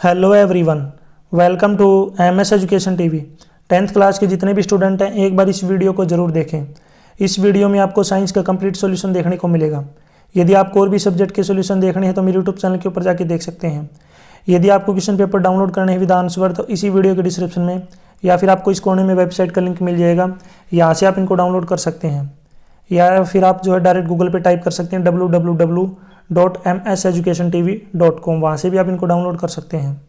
Hello everyone, welcome to MS education TV. 10th class के जितने भी स्टूडेंट हैं एक बार इस वीडियो को ज़रूर देखें। इस वीडियो में आपको साइंस का कंप्लीट सॉल्यूशन देखने को मिलेगा। यदि आपको और भी सब्जेक्ट के सॉल्यूशन देखने हैं तो मेरे यूट्यूब चैनल के ऊपर जाके देख सकते हैं। यदि आपको क्वेश्चन पेपर डाउनलोड करने हैं विद आंसर तो इसी वीडियो के डिस्क्रिप्शन में या फिर आपको इस कोने में वेबसाइट का लिंक मिल जाएगा, यहाँ से आप इनको डाउनलोड कर सकते हैं। या फिर आप जो है डायरेक्ट गूगल पे टाइप कर सकते हैं www.mseducationtv.com, वहाँ से भी आप इनको डाउनलोड कर सकते हैं।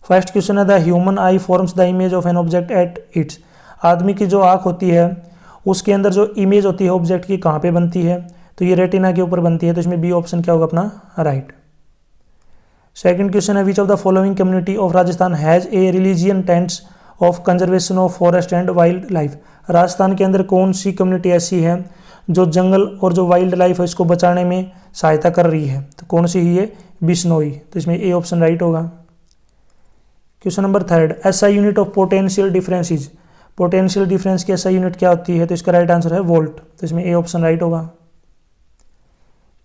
फर्स्ट क्वेश्चन है the human I forms the image of an object at its. आदमी की जो आँख होती है उसके अंदर जो इमेज होती है ऑब्जेक्ट की कहाँ पे बनती है, तो ये रेटिना के ऊपर बनती है। तो इसमें बी ऑप्शन क्या होगा अपना राइट। सेकंड क्वेश्चन है which of the following community of Rajasthan has a religion tents of conservation of forest and wild life. Rajasthan के अंदर कौन सी कम्युनिटी ऐसी है जो जंगल और जो वाइल्ड लाइफ है इसको बचाने में सहायता कर रही है, तो कौन सी ही है? बिश्नोई। तो इसमें ए ऑप्शन राइट होगा। Question number third, SI unit of potential difference is. Potential difference की एसआई यूनिट क्या होती है? तो इसका राइट आंसर है वोल्ट। तो इसमें ए ऑप्शन राइट होगा।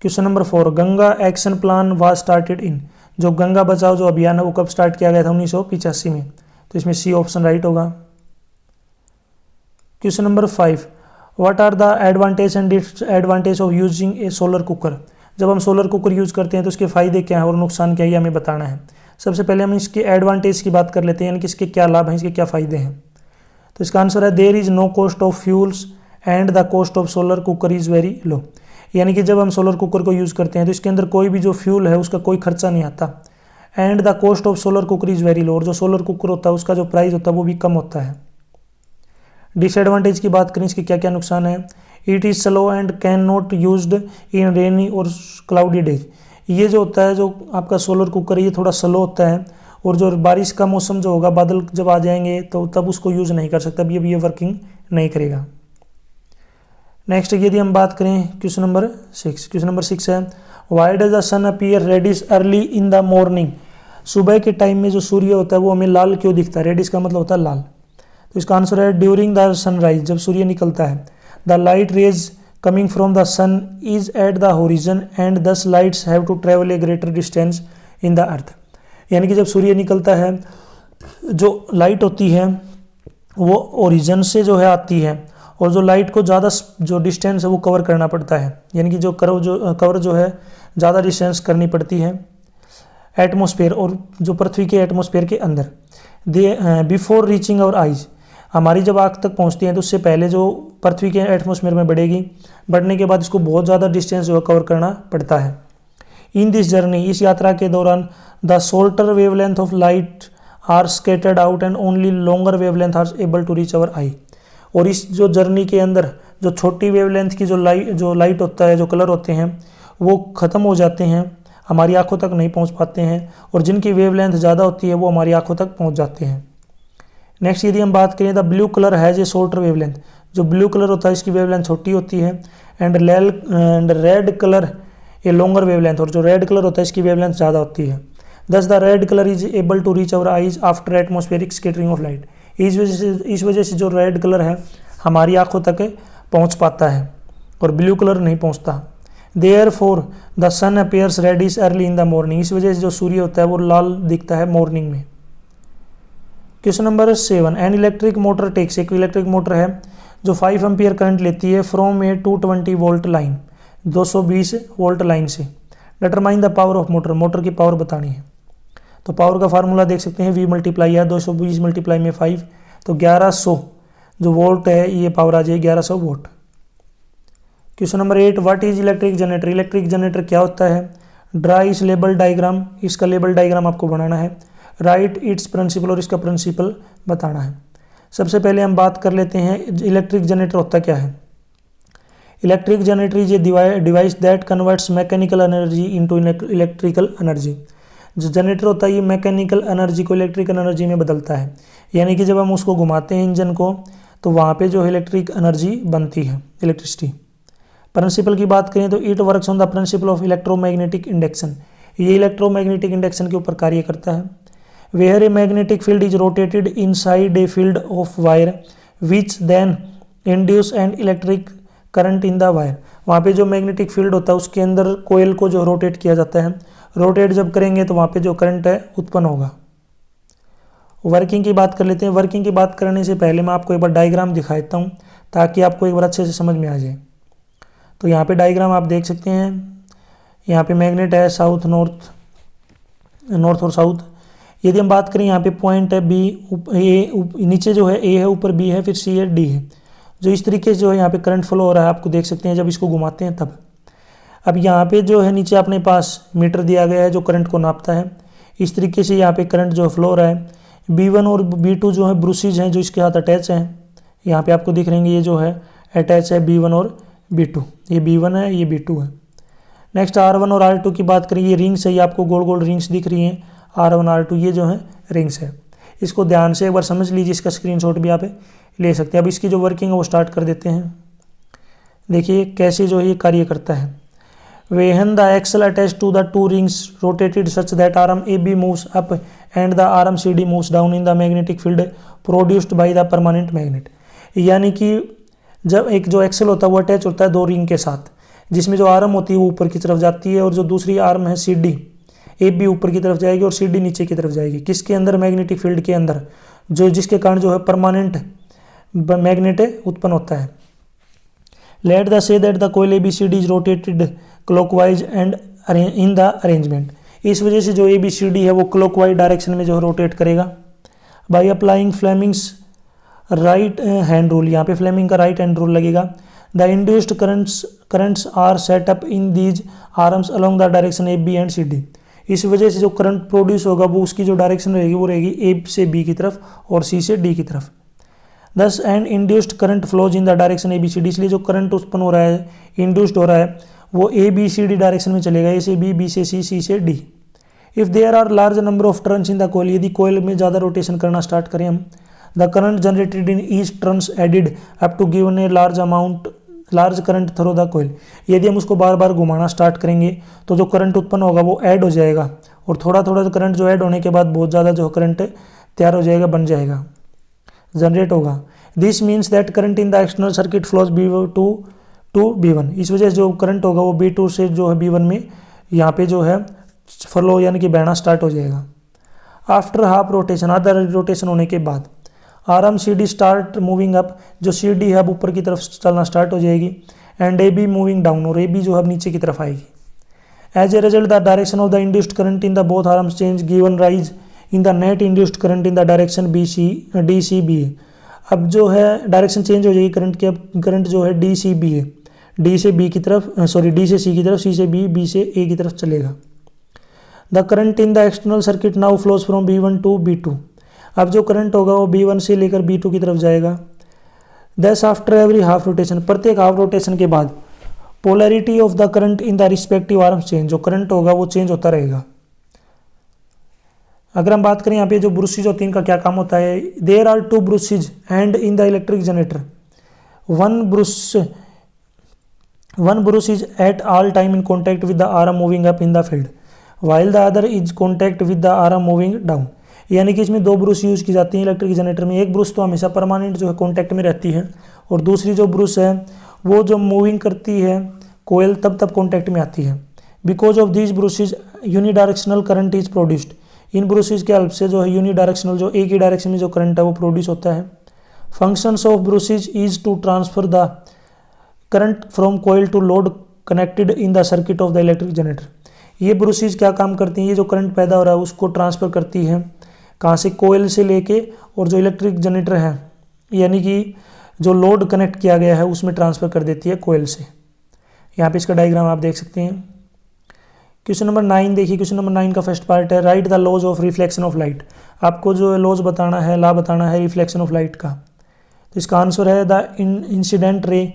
Question number four, Ganga action plan was started in. जो गंगा बचाओ जो अभियान है वो कब स्टार्ट किया गया था? 1985 में। तो इसमें सी ऑप्शन राइट होगा। Question number 5, what are the advantage and disadvantage of using a solar cooker. जब हम सोलर कुकर यूज करते हैं तो उसके फायदे क्या है और नुकसान क्या है, ये हमें बताना है। सबसे पहले हम इसके एडवांटेज की बात कर लेते हैं, यानी कि इसके क्या लाभ हैं, इसके क्या फायदे हैं। तो इसका आंसर है there is no cost of fuels and the cost of solar cooker is very low. यानी कि जब हम सोलर कुकर को यूज़ करते हैं तो इसके अंदर कोई भी जो फ्यूल है उसका कोई खर्चा नहीं आता। And the cost of solar cooker is very low, और जो सोलर कुकर होता है उसका जो प्राइस होता है वो भी कम होता है। डिसएडवांटेज की बात करें, इसके क्या क्या नुकसान है। It is slow and can not used in rainy और क्लाउडी डेज। ये जो होता है जो आपका सोलर कुकर है ये थोड़ा स्लो होता है, और जो बारिश का मौसम जो होगा, बादल जब आ जाएंगे तो तब उसको यूज़ नहीं कर सकता, अभी ये वर्किंग नहीं करेगा। नेक्स्ट यदि हम बात करें क्वेश्चन नंबर 6, क्वेश्चन नंबर 6 है why does the sun appear reddish early in the morning. सुबह के टाइम में जो सूर्य होता है वो हमें लाल क्यों दिखता है? रेडिश का मतलब होता है लाल। तो इसका आंसर है ड्यूरिंग द सनराइज, जब सूर्य निकलता है। The light rays coming from the sun is at the horizon and these lights have to travel a greater distance in the earth. यानी कि जब सूर्य निकलता है जो लाइट होती है वो ओरिजिन से जो है आती है, और जो लाइट को ज़्यादा जो डिस्टेंस है वो कवर करना पड़ता है, यानी कि जो कवर जो है ज़्यादा डिस्टेंस करनी पड़ती है एटमॉस्फेयर और जो पृथ्वी के एटमॉस्फेयर के अंदर। बिफोर रीचिंग आवर आइज, हमारी जब आँख तक पहुंचती है तो उससे पहले जो पृथ्वी के एटमॉस्फेयर में बढ़ेगी, बढ़ने के बाद इसको बहुत ज़्यादा डिस्टेंस जो है कवर करना पड़ता है। इन दिस जर्नी, इस यात्रा के दौरान the shorter wavelength of light are scattered out and only longer wavelength are able to reach our eye. और इस जो जर्नी के अंदर जो छोटी वेवलेंथ की जो लाइट होता है, जो कलर होते हैं वो ख़त्म हो जाते हैं, हमारी आंखों तक नहीं पहुंच पाते हैं, और जिनकी वेवलेंथ ज़्यादा होती है वो हमारी आंखों तक पहुंच जाते हैं। नेक्स्ट यदि हम बात करें the blue colour has a shorter wavelength. जो ब्लू कलर होता है इसकी वेवलेंथ छोटी होती है। And red colour a longer wavelength, और जो रेड कलर होता है इसकी वेवलेंथ ज़्यादा होती है। Thus the red colour is able to reach our eyes after atmospheric scattering of light. इस वजह से जो रेड कलर है हमारी आंखों तक पहुंच पाता है और ब्लू कलर नहीं पहुंचता। Therefore the sun appears reddish early in the morning. इस वजह से जो सूर्य होता है वो लाल दिखता है मॉर्निंग में। Question number 7, an electric motor takes. एक इलेक्ट्रिक मोटर है जो 5 एम्पियर करंट लेती है from a 220 volt line, 220 volt line से। Determine the power of motor, motor की पावर बतानी है। तो पावर का फार्मूला देख सकते हैं, V मल्टीप्लाई है 220 मल्टीप्लाई में 5, तो 1100 जो वोल्ट है ये पावर आ जाएगी 1100 volt. Question number 8, what is electric generator. Electric generator क्या होता है? ड्रा इस लेबल डायग्राम, इसका लेबल डायग्राम आपको बनाना है। राइट इट्स प्रिंसिपल, और इसका प्रिंसिपल बताना है। सबसे पहले हम बात कर लेते हैं इलेक्ट्रिक जनरेटर होता क्या है। Electric generator is a device that converts mechanical energy into electrical energy. जो जनरेटर होता है ये मैकेनिकल एनर्जी को इलेक्ट्रिकल एनर्जी में बदलता है, यानी कि जब हम उसको घुमाते हैं इंजन को तो वहाँ पे जो इलेक्ट्रिक एनर्जी बनती है, इलेक्ट्रिसिटी। प्रिंसिपल की बात करें तो it works on the principle of electromagnetic induction. ये इलेक्ट्रोमैग्नेटिक इंडक्शन के ऊपर कार्य करता है। Where a magnetic field is rotated inside a field of wire which then induce and electric current in the wire. वहाँ पे जो मैग्नेटिक फील्ड होता है उसके अंदर कोयल को जो रोटेट किया जाता है, रोटेट जब करेंगे तो वहाँ पे जो करंट है उत्पन्न होगा। वर्किंग की बात कर लेते हैं। वर्किंग की बात करने से पहले मैं आपको एक बार डायग्राम दिखा देता हूँ ताकि आपको एक बार अच्छे से समझ में आ जाए। तो यहाँ पे डायग्राम आप देख सकते हैं। यहाँ पे मैग्नेट है साउथ नॉर्थ, नॉर्थ और साउथ। यदि हम बात करें यहाँ पे पॉइंट है बी, ए नीचे जो है ए है, ऊपर बी है, फिर सी है, डी है। जो इस तरीके से जो है यहाँ पे करंट फ्लो हो रहा है, आपको देख सकते हैं जब इसको घुमाते हैं तब। अब यहाँ पे जो है नीचे अपने पास मीटर दिया गया है जो करंट को नापता है। इस तरीके से यहाँ पे करंट जो फ्लो हो रहा है। B1 और B2 जो है ब्रूसेज हैं जो इसके साथ अटैच हैं। यहाँ पे आपको दिख रहे हैं ये जो है अटैच है B1 और B2। ये B1 है, ये B2 है। नेक्स्ट R1 और R2 की बात करें, ये रिंग्स है, ये आपको गोल गोल रिंग्स दिख रही हैं। R1 R2 ये जो है रिंग्स है। इसको ध्यान से एक बार समझ लीजिए, इसका स्क्रीनशॉट भी आप ले सकते हैं। अब इसकी जो वर्किंग है वो स्टार्ट कर देते हैं। देखिए कैसे जो है ये कार्य करता है। When the axle attached to the two rings rotated such that arm AB moves up and the arm CD moves down in the magnetic field produced by the permanent magnet। यानी कि जब एक जो एक्सल होता है वो attach होता है दो रिंग के साथ, जिसमें जो आर्म होती है वो ऊपर की तरफ जाती है और जो दूसरी आर्म है CD AB ऊपर की तरफ जाएगी और CD नीचे की तरफ जाएगी। किसके अंदर? मैग्नेटिक फील्ड के अंदर, जो जिसके कारण जो है परमानेंट मैग्नेट उत्पन्न होता है। Let the say that the coil ABCD is rotated clockwise and in the arrangement। इस वजह से जो ABCD है वो क्लॉकवाइज डायरेक्शन में जो है रोटेट करेगा। By applying Fleming's right hand rule, यहाँ पे फ्लेमिंग का राइट हैंड रूल लगेगा। The induced currents are set up in these arms along the direction AB and CD। इस वजह से जो करंट प्रोड्यूस होगा वो उसकी जो डायरेक्शन रहेगी वो रहेगी A से B की तरफ और C से D की तरफ। Thus and induced current flows in the direction ABCD। इसलिए जो करंट उत्पन्न हो रहा है, इंड्यूस्ड हो रहा है, वो ABCD डायरेक्शन में चलेगा, A से B, B से C, C से D। If there are large number of turns in the coil, यदि कोयल में ज़्यादा रोटेशन करना स्टार्ट करें हम, the current generated in each turns added up to given a large current through the coil. यदि हम उसको बार बार घुमाना स्टार्ट करेंगे तो जो करंट उत्पन्न होगा वो ऐड हो जाएगा और थोड़ा थोड़ा करंट जो ऐड होने के बाद बहुत ज़्यादा जो करंट तैयार हो जाएगा, बन जाएगा, जनरेट होगा। This means that current in the external circuit flows B2 to B1। इस वजह से जो करंट होगा वो B2 से जो है B1 में यहाँ पे जो है फ्लो यानी कि बहना स्टार्ट हो जाएगा। आफ्टर हाफ रोटेशन, आधा रोटेशन होने के बाद, arm CD start moving up, जो CD है अब ऊपर की तरफ चलना स्टार्ट हो जाएगी, एंड AB मूविंग डाउन, और AB जो है अब नीचे की तरफ आएगी। As a result the direction of the induced current in the both arms change given rise in the net induced current in the direction DCB। अब जो है डायरेक्शन चेंज हो जाएगी करंट की। अब करंट जो है DCB है, D से B की तरफ, D से C की तरफ, C से B, B से A की तरफ चलेगा। The current in the external circuit now flows from B1 to B2। अब जो करंट होगा वो B1 से लेकर B2 की तरफ जाएगा। दस आफ्टर एवरी हाफ रोटेशन, प्रत्येक हाफ रोटेशन के बाद, polarity of the current in the respective arms change, जो करंट होगा वो चेंज होता रहेगा। अगर हम बात करें यहाँ पे जो ब्रूसेज होती है इनका क्या काम होता है, there are two brushes and in the electric generator, one brush is at all time in contact with the arm moving up in the field while the other is contact with the arm moving down. यानी कि इसमें दो Bruce use की जाती हैं electric generator में। एक Bruce तो हमेशा परमानेंट जो है कॉन्टैक्ट में रहती है, और दूसरी जो ब्रूस है वो जो मूविंग करती है कोयल तब कॉन्टैक्ट में आती है। Because of this brushes unidirectional current is produced. इन ब्रूसेज के हेल्प से जो है यूनिडायरेक्शनल, जो एक ही डायरेक्शन में जो करंट है वो प्रोड्यूस होता है। Functions of brushes is to transfer the current from coil to load connected in the circuit of the electric generator. ये ब्रूसेज क्या काम करती हैं, ये जो करंट पैदा हो रहा है उसको ट्रांसफ़र करती है कहाँ से, कोयल से लेके, और जो इलेक्ट्रिक जनरेटर है यानी कि जो लोड कनेक्ट किया गया है उसमें ट्रांसफ़र कर देती है कोयल से। यहाँ पे इसका डायग्राम आप देख सकते हैं। क्वेश्चन नंबर 9 देखिए। क्वेश्चन नंबर 9 का फर्स्ट पार्ट है write the laws of reflection of light. आपको जो लॉज बताना है, ला बताना है रिफ्लेक्शन ऑफ लाइट का। तो इसका आंसर है the incident ray,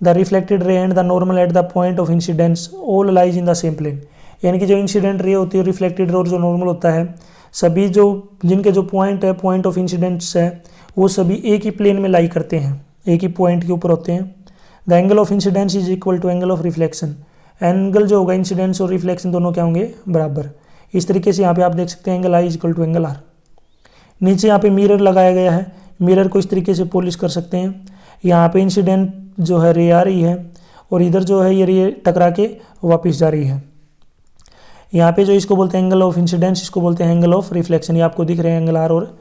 the reflected ray and the normal at the point of incidence all lies in the same plane. यानी कि जो इंसिडेंट रे होती है, रिफ्लेक्टेड रे और जो नॉर्मल होता है, सभी जो जिनके जो पॉइंट है, पॉइंट ऑफ इंसिडेंस है, वो सभी एक ही प्लेन में लाई करते हैं, एक ही पॉइंट के ऊपर होते हैं। The angle of incidence is equal to angle of reflection. Angle जो होगा इंसिडेंस और रिफ्लेक्शन दोनों क्या होंगे, बराबर। इस तरीके से यहाँ पे आप देख सकते हैं angle I is equal to angle R. नीचे यहाँ पे मिरर लगाया गया है, मिरर को इस तरीके से पॉलिश कर सकते हैं। यहाँ पे इंसिडेंट जो है रे आ रही है और इधर जो है ये रे टकरा के वापस जा रही है। यहाँ पे जो इसको बोलते हैं एंगल ऑफ इंसिडेंस, इसको बोलते हैं एंगल ऑफ रिफ्लेक्शन। ये आपको दिख रहे हैं एंगल आर और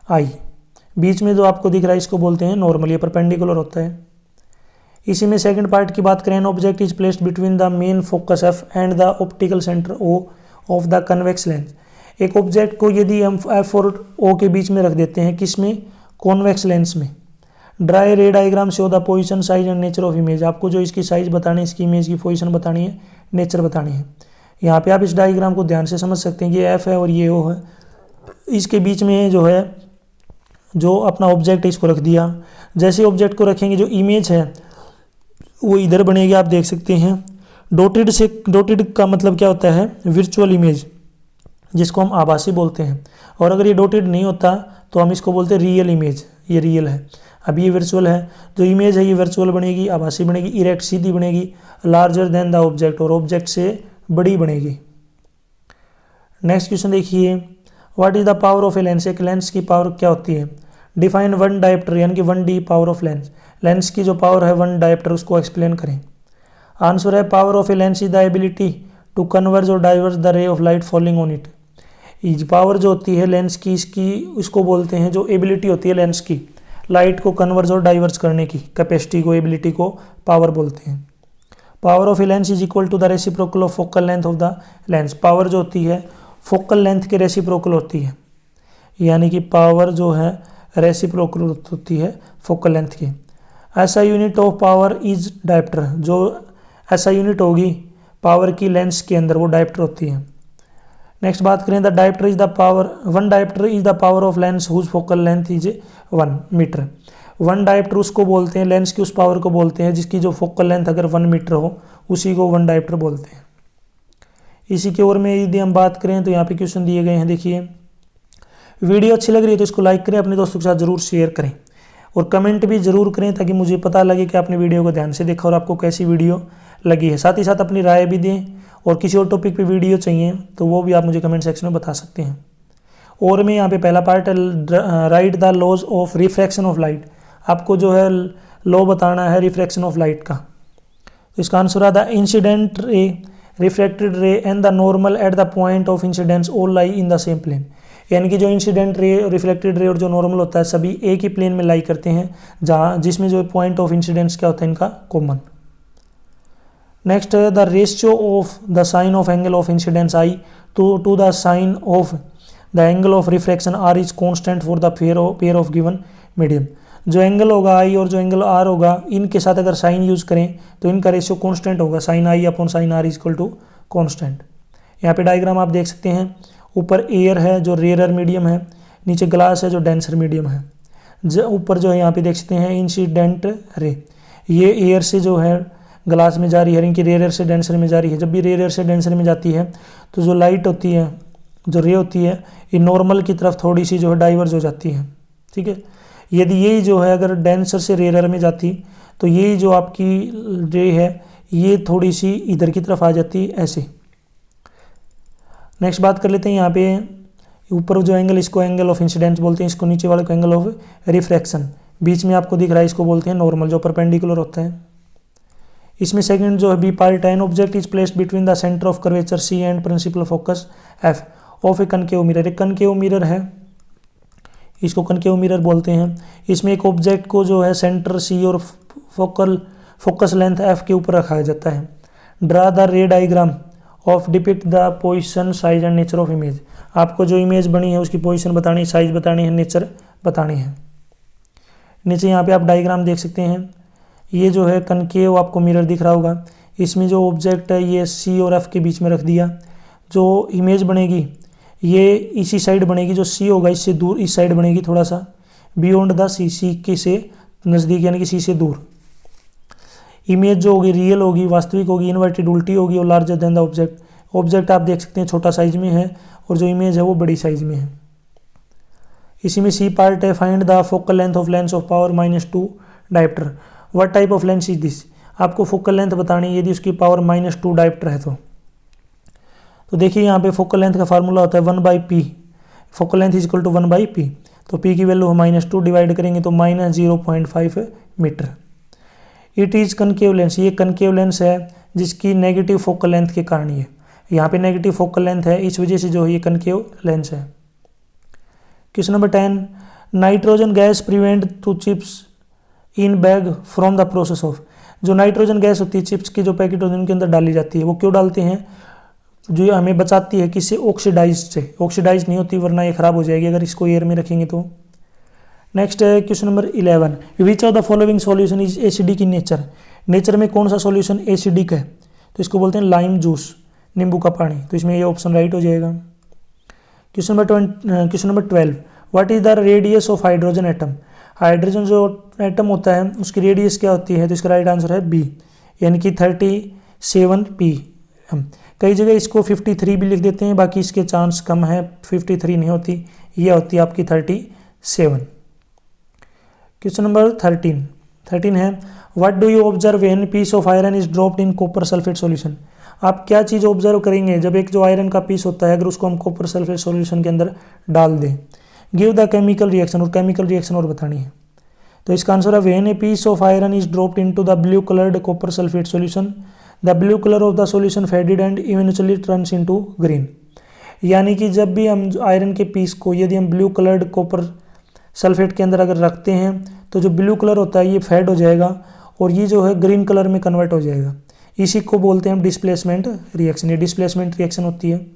आई। बीच में जो आपको दिख रहा है इसको बोलते हैं नॉर्मल, ये परपेंडिकुलर होता है। इसी में सेकंड पार्ट की बात करें, an object is placed between the main focus F and the optical centre O of the convex lens. एक ऑब्जेक्ट को यदि हम एफ और ओ के बीच में रख देते हैं, किस में, कॉन्वेक्स लेंस में। ड्राई रे diagram show the position, size and nature of image. आपको जो इसकी साइज बतानी है, इसकी इमेज की पोजीशन बतानी है, नेचर बतानी है। यहाँ पे आप इस डायग्राम को ध्यान से समझ सकते हैं कि ये एफ है और ये ओ है। इसके बीच में जो है जो अपना ऑब्जेक्ट है इसको रख दिया। जैसे ऑब्जेक्ट को रखेंगे जो इमेज है वो इधर बनेगी, आप देख सकते हैं। डॉटेड का मतलब क्या होता है, वर्चुअल इमेज, जिसको हम आभासी बोलते हैं। और अगर ये डॉटेड नहीं होता तो हम इसको बोलते हैं रियल इमेज, ये रियल है। अब ये वर्चुअल है, जो इमेज है ये वर्चुअल बनेगी, आभासी बनेगी, इरेक्ट सीधी बनेगी, लार्जर देन द ऑब्जेक्ट और ऑब्जेक्ट से बड़ी बनेगी। नेक्स्ट क्वेश्चन देखिए, what is the power of a lens. एक लेंस की पावर क्या होती है। डिफाइन वन डायप्टर यानी कि 1D power of lens. Lens की जो पावर है 1 डायप्टर, उसको एक्सप्लेन करें। आंसर है power of a lens is the ability to converge और diverse the ray of light falling on it. Power जो होती है लेंस की, इसको बोलते हैं, जो एबिलिटी होती है लेंस की लाइट को कन्वर्ज और डाइवर्स करने की कैपेसिटी को, एबिलिटी को पावर बोलते हैं। Power of a lens is equal to the reciprocal of focal length of the lens. Power जो होती है फोकल लेंथ के रेसिप्रोकल होती है, यानी कि पावर जो है रेसिप्रोकल होती है फोकल लेंथ की। ऐसा unit of power is dioptre. जो ऐसा यूनिट होगी पावर की लेंस के अंदर, वो डायप्टर होती है। नेक्स्ट बात करें, the dioptre is the power, 1 dioptre is the power of lens whose focal length is 1 metre. 1 dioptre उसको बोलते हैं, लेंस की उस पावर को बोलते हैं जिसकी जो फोकल लेंथ अगर 1 मीटर हो, उसी को 1 डायप्टर बोलते हैं। इसी के ओर में यदि हम बात करें तो यहाँ पे क्वेश्चन दिए गए हैं, देखिए। वीडियो अच्छी लग रही है तो इसको लाइक करें, अपने दोस्तों के साथ जरूर शेयर करें और कमेंट भी जरूर करें ताकि मुझे पता लगे कि आपने वीडियो को ध्यान से देखा और आपको कैसी वीडियो लगी है। साथ ही साथ अपनी राय भी दें और किसी और टॉपिक पे वीडियो चाहिए तो वो भी आप मुझे कमेंट सेक्शन में बता सकते हैं। और मैं यहाँ पे पहला part, write the laws of refraction of light. आपको जो है लॉ बताना है रिफ्रैक्शन ऑफ लाइट का। तो इसका आंसर है the incident ray, refracted ray and the normal at the point of incidence all lie in the same plane. यानी कि जो इंसिडेंट रे, रिफ्लेक्टेड रे और जो नॉर्मल होता है सभी एक ही प्लेन में लाई करते हैं, जहाँ जिसमें जो पॉइंट ऑफ इंसिडेंस क्या होता है इनका common. Next, the ratio of the sine of angle of incidence i to the sine of the angle of refraction r is constant for the pair of given medium. जो angle होगा i और जो angle are होगा, इनके साथ अगर sign use करें तो इनका रेशियो कॉन्स्टेंट होगा, sine i upon sine r is equal to constant. यहाँ पे डायग्राम आप देख सकते हैं, ऊपर एयर है जो रेयर मीडियम है, नीचे ग्लास है जो डेंसर मीडियम है। ऊपर जो है यहाँ पे देख सकते हैं इंसिडेंट रे, ये एयर से जो है ग्लास में जा रही है, इनकी रेयर से डेंसर में जा रही है। जब भी रेयर से डेंसर में जाती है तो जो लाइट होती है, जो रे होती है, ये नॉर्मल की तरफ थोड़ी सी जो है डाइवर्ज हो जाती है, ठीक है। यदि यही जो है अगर डेंसर से रेयर में जाती तो यही जो आपकी रे है ये थोड़ी सी इधर की तरफ आ जाती ऐसे। नेक्स्ट बात कर लेते हैं, यहाँ पे ऊपर जो एंगल, इसको एंगल ऑफ इंसिडेंस बोलते हैं, इसको नीचे वाले को एंगल ऑफ रिफ्रैक्शन। बीच में आपको दिख रहा है इसको बोलते हैं नॉर्मल, जो परपेंडिकुलर होता है। इसमें सेकंड जो है बी पार्ट है, an object is placed between the centre of curvature C and principal focus F of a concave mirror. एक कनकेव मिरर है, इसको कनकेव मिरर बोलते हैं। इसमें एक ऑब्जेक्ट को जो है सेंटर सी और फोकस लेंथ एफ के ऊपर रखा जाता है। ड्रा द रे diagram of depict the position, size and nature of image. आपको जो इमेज बनी है उसकी पोजीशन बतानी, साइज बतानी है, नेचर बतानी है। नीचे यहाँ पे आप डायग्राम देख सकते हैं, ये जो है कनकेव आपको मिरर दिख रहा होगा। इसमें जो ऑब्जेक्ट है ये सी और एफ के बीच में रख दिया। जो इमेज बनेगी ये इसी साइड बनेगी, जो सी होगा इससे दूर इस साइड बनेगी, थोड़ा सा बियॉन्ड द सी, सी के से नज़दीक यानी कि सी से दूर। इमेज जो होगी रियल होगी, वास्तविक होगी, इन्वर्टेड उल्टी होगी और larger than the object. Object आप देख सकते हैं छोटा साइज में है और जो इमेज है वो बड़ी साइज में है। इसी में सी पार्ट है, find the focal length of lens of power -2 dioptre. What type of lens is this. आपको फोकल लेंथ बतानी है यदि उसकी पावर -2 डायप्टर है तो देखिए यहाँ पे फोकल लेंथ का फार्मूला होता है 1/p। Focal length is equal to 1/p। तो p की वैल्यू -2 डिवाइड करेंगे तो -0.5 metre. It is concave lens, ये कनकेव लेंस है जिसकी नेगेटिव फोकल लेंथ के कारण ये यहाँ पे नेगेटिव फोकल लेंथ है, इस वजह से जो है ये कनकेव लेंस है। Question number 10, nitrogen gas prevent to chips in bag from the process of. जो नाइट्रोजन गैस होती है चिप्स की जो पैकेट होते हैं उनके अंदर डाली जाती है, वो क्यों डालते हैं? जो हमें बचाती है किससे? ऑक्सीडाइज से। ऑक्सीडाइज नहीं होती वरना ये खराब हो जाएगी अगर इसको एयर में रखेंगे तो। नेक्स्ट है question number 11, which of the following solution is acidic in nature. Nature में कौन सा सॉल्यूशन एसिडिक है? तो इसको बोलते हैं लाइम जूस, नींबू का पानी। तो इसमें ये ऑप्शन राइट हो जाएगा। Question number 12, what is the radius of hydrogen atom. Hydrogen जो एटम होता है उसकी रेडियस क्या होती है? तो इसका राइट आंसर है बी, यानी कि 37 पी। कई जगह इसको 53 भी लिख देते हैं, बाकी इसके चांस कम है, 53 नहीं होती, यह होती है आपकी 37। क्वेश्चन नंबर 13 है, what do you observe when piece of iron is dropped in copper sulphate solution. आप क्या चीज़ ऑब्जर्व करेंगे जब एक जो आयरन का पीस होता है अगर उसको हम कॉपर सल्फेट सॉल्यूशन के अंदर डाल दें। गिव द केमिकल रिएक्शन, और केमिकल रिएक्शन और बतानी है। तो इसका आंसर है when a piece of iron is dropped into the blue coloured copper sulphate solution the blue colour of the solution faded and eventually turns into green. यानी कि जब भी हम आयरन के पीस को यदि हम ब्लू कलर्ड कॉपर सल्फेट के अंदर अगर रखते हैं तो जो ब्लू कलर होता है ये फेड हो जाएगा और ये जो है ग्रीन कलर में कन्वर्ट हो जाएगा। इसी को बोलते हैं हम डिस्प्लेसमेंट रिएक्शन। ये डिस्प्लेसमेंट रिएक्शन होती है।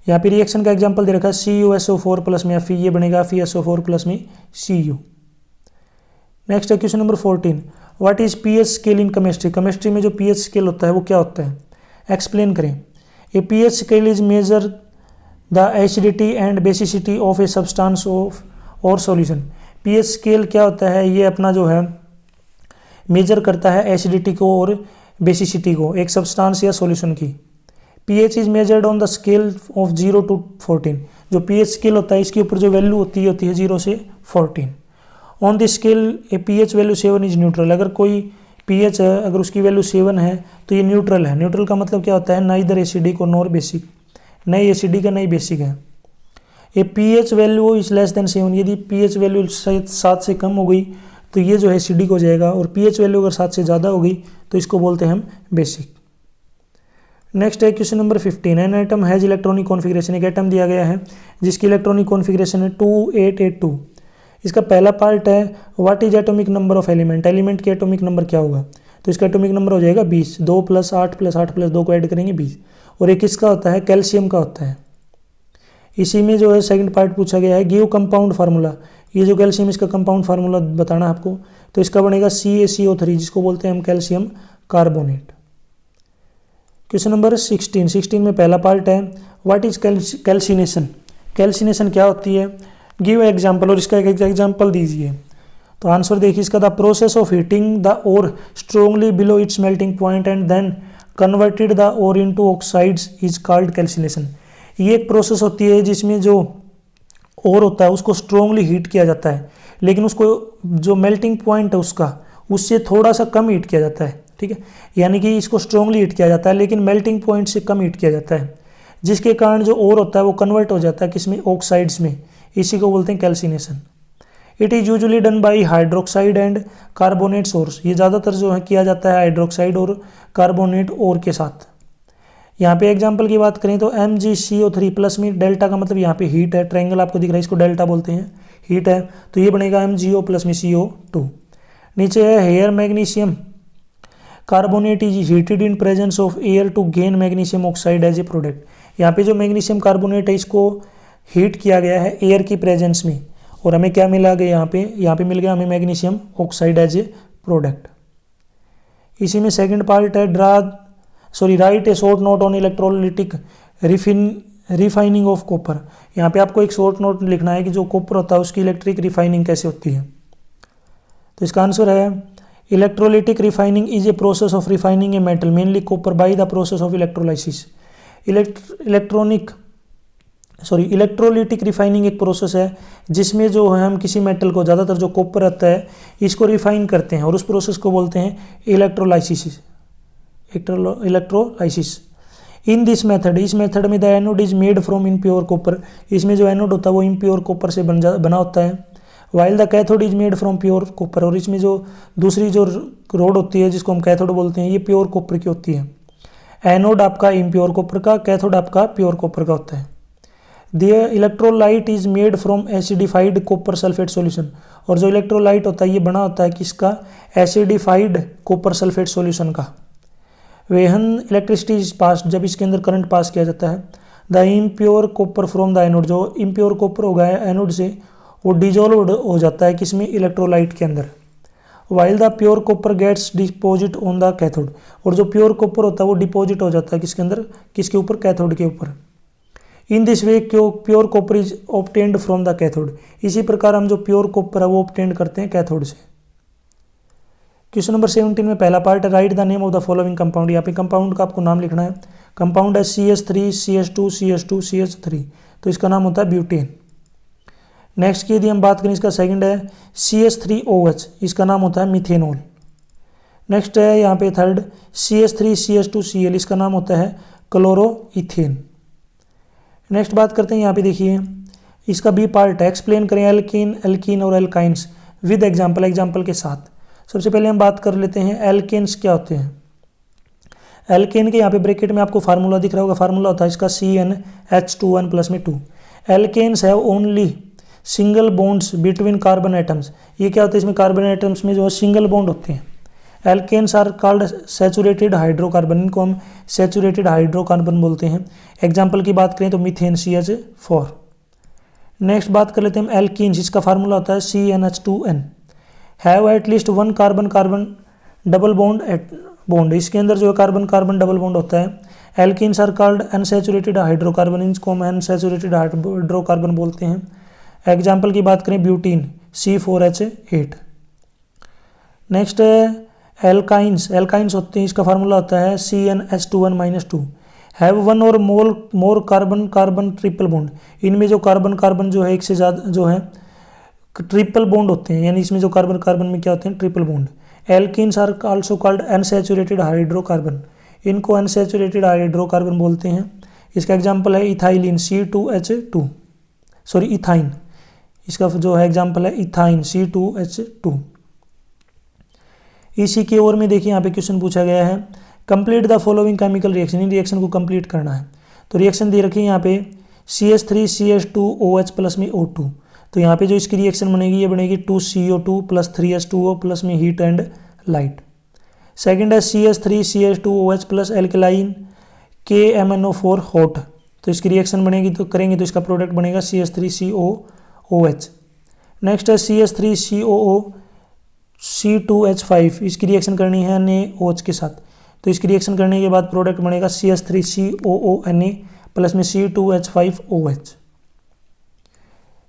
यहाँ पे रिएक्शन का एग्जांपल दे रखा है CuSO4 प्लस में Fe, ये बनेगा FeSO4 प्लस में Cu। नेक्स्ट है question number 14, what is pH scale in chemistry. Chemistry में जो pH स्केल होता है वो क्या होता है? एक्सप्लेन करें। ए pH scale is measure the acidity and basicity of a substance of और सॉल्यूशन। pH स्केल क्या होता है? ये अपना जो है मेजर करता है एसिडिटी को और बेसिसिटी को एक सब्सटेंस या सॉल्यूशन की। pH is measured on the scale of 0 to 14। जो pH स्केल होता है इसके ऊपर जो वैल्यू होती है 0 से 14। On the scale A pH value 7 is neutral. अगर कोई pH है अगर उसकी वैल्यू 7 है तो ये न्यूट्रल है। न्यूट्रल का मतलब क्या होता है? नाइदर एसिडिक और नॉर बेसिक, नहीं एसिडिक है नहीं बेसिक है। ए pH value is less than 7, यदि pH वैल्यू 7 से कम हो गई तो ये जो है एसिडिक हो जाएगा, और pH वैल्यू अगर 7 से ज़्यादा हो गई तो इसको बोलते हैं हम बेसिक। नेक्स्ट है question number 15, an atom has electronic configuration. एक एटम दिया गया है जिसकी इलेक्ट्रॉनिक कॉन्फिगरेशन है 2882। इसका पहला पार्ट है what is atomic number of element. Element के एटॉमिक नंबर क्या होगा? तो इसका एटॉमिक नंबर हो जाएगा 20। 2 + 8 + 8 + 2 को ऐड करेंगे 20। और एक किसका होता है? कैल्शियम का होता है। इसी में जो है सेकंड पार्ट पूछा गया है गिव कंपाउंड फार्मूला। ये जो कैल्शियम इसका कंपाउंड फार्मूला बताना है आपको। तो इसका बनेगा CaCO3 जिसको बोलते हैं हम कैल्शियम कार्बोनेट। क्वेश्चन नंबर 16 में पहला पार्ट है व्हाट इज कैल्सिनेशन। कैल्सिनेशन क्या होती है? गिव एग्जाम्पल, और इसका एक एग्जाम्पल दीजिए। तो आंसर देखिए इसका, the process of heating the ore strongly below its melting point and then converted the ore into oxides is called calcination. ये एक प्रोसेस होती है जिसमें जो ओर होता है उसको स्ट्रोंगली हीट किया जाता है, लेकिन उसको जो मेल्टिंग पॉइंट है उसका उससे थोड़ा सा कम हीट किया जाता है। ठीक है, यानी कि इसको स्ट्रोंगली हीट किया जाता है लेकिन मेल्टिंग पॉइंट से कम हीट किया जाता है, जिसके कारण जो ओर होता है वो कन्वर्ट हो जाता है किसमें? ऑक्साइड्स में। इसी को बोलते हैं calcination. It is usually done by hydroxide and carbonate source. ये ज़्यादातर जो है किया जाता है हाइड्रोक्साइड और कार्बोनेट ओर के साथ। यहाँ पे एग्जांपल की बात करें तो MgCO3 प्लस में डेल्टा का मतलब यहाँ पे हीट है, ट्रायंगल आपको दिख रहा है इसको डेल्टा बोलते हैं, हीट है, तो ये बनेगा MgO प्लस में CO2। नीचे है here magnesium carbonate is heated in presence of air to gain magnesium oxide as a product. यहाँ पे जो मैग्नीशियम कार्बोनेट है इसको हीट किया गया है एयर की प्रेजेंस में, और हमें क्या मिला गया यहाँ पे मिल गया हमें magnesium oxide as a product. इसी में सेकंड पार्ट है write a short note on electrolytic refining of copper. यहाँ पे आपको एक शॉर्ट नोट लिखना है कि जो कॉपर होता है उसकी इलेक्ट्रिक रिफाइनिंग कैसे होती है। तो इसका आंसर है electrolytic refining is a process of refining a metal mainly copper by the process of electrolysis. Electrolytic refining एक प्रोसेस है जिसमें जो है हम किसी मेटल को, ज़्यादातर जो कॉपर रहता है, इसको रिफाइन करते हैं और उस प्रोसेस को बोलते हैं इलेक्ट्रोलाइसिस। इन दिस मेथड, इस मेथड में the anode is made from impure copper. इसमें जो एनोड होता है वो इम्प्योर कॉपर से बना होता है, while the cathode is made from pure copper. और इसमें जो दूसरी जो रोड होती है जिसको हम कैथोड बोलते हैं ये प्योर कॉपर की होती है। एनोड आपका इम्प्योर कॉपर का, कैथोड आपका प्योर कॉपर का होता है। The electrolyte is made from acidified copper sulphate solution, और जो इलेक्ट्रोलाइट होता है ये बना होता है किसका, एसिडिफाइड कॉपर सल्फेट सॉल्यूशन का। वेहन इलेक्ट्रिसिटी इज पास, जब इसके अंदर करंट पास किया जाता है, the impure copper from the anode, जो इम्प्योर कॉपर होगा एनोड से वो डिजोल्व हो जाता है किसमें, इलेक्ट्रोलाइट के अंदर। While the pure copper gets deposit on the cathode, और जो प्योर कॉपर होता है वो डिपोजिट हो जाता है किसके अंदर, किसके ऊपर, कैथोड के ऊपर। In this way pure copper is obtained from the cathode, इसी प्रकार हम जो प्योर कॉपर है वो ऑब्टेन्ड करते हैं कैथोड से। क्वेश्चन नंबर 17 में पहला पार्ट है, write the name of the following compound. यहाँ पे कंपाउंड का आपको नाम लिखना है। कंपाउंड है CH3 CH2 CH2 CH3, तो इसका नाम होता है ब्यूटेन। नेक्स्ट की यदि हम बात करें, इसका सेकंड है CH3OH, इसका नाम होता है मिथेनॉल। नेक्स्ट है यहाँ पे थर्ड CH3 CH2Cl, इसका नाम होता है क्लोरोइथेन। नेक्स्ट बात करते हैं, यहाँ पे देखिए इसका बी पार्ट है, एक्सप्लेन करें एल्केन, एल्कीन और एल्काइंस विद एग्जाम्पल, एग्जाम्पल के साथ। सबसे पहले हम बात कर लेते हैं एल्केन्स क्या होते हैं। एल्केन के यहाँ पे ब्रैकेट में आपको फार्मूला दिख रहा होगा, फार्मूला होता है इसका CnH2n प्लस में 2। Alkanes have only single bonds between carbon atoms, ये क्या होता है, इसमें कार्बन एटम्स में जो है सिंगल बॉन्ड होते हैं। Alkanes are called saturated hydrocarbon, इनको हम सैचुरेटेड हाइड्रोकार्बन बोलते हैं। एग्जाम्पल की बात करें तो मीथेन CH4। नेक्स्ट बात कर लेते हैं हम एल्कीन्स, इसका फार्मूला होता है CnH2n। Have at least one carbon carbon double bond, इसके अंदर जो है कार्बन कार्बन डबल बॉन्ड होता है। Alkenes are called unsaturated hydrocarbon, इनको हम अनसैचुरेटेड हाइड्रोकार्बन बोलते हैं। एग्जाम्पल की बात करें ब्यूटीन C4H8। नेक्स्ट है एल्काइंस, एल्काइंस होते हैं, इसका फार्मूला होता है CnH2n-2। हैव वन और more carbon carbon triple bond, इनमें जो कार्बन कार्बन जो है एक से ज़्यादा जो है ट्रिपल बॉन्ड होते हैं, यानी इसमें जो कार्बन कार्बन में क्या होते हैं, triple bond. Alkenes are also called unsaturated hydrocarbon, इनको अनसैचुरेटेड हाइड्रोकार्बन बोलते हैं। इसका एग्जांपल है इथाइलिन C2H2, सॉरी इथाइन, इसका जो है एग्जांपल है इथाइन C2H2। इसी की ओर में देखिए यहाँ पे क्वेश्चन पूछा गया है, complete the following chemical reaction, in reaction को कंप्लीट करना है। तो रिएक्शन दे रखी है यहाँ पे CH3 CH2OH प्लस में O2, तो यहाँ पे जो इसकी रिएक्शन बनेगी ये बनेगी 2CO2 प्लस 3H2O प्लस में हीट एंड लाइट। सेकंड है CH3 CH2OH plus alkaline KMnO4 hot, तो इसकी रिएक्शन बनेगी तो करेंगे तो इसका प्रोडक्ट बनेगा CH3COOH। नेक्स्ट है CH3COO C2H5, इसकी रिएक्शन करनी है NaOH के साथ, तो इसकी रिएक्शन करने के बाद प्रोडक्ट बनेगा CH3COONA प्लस में C2H5OH।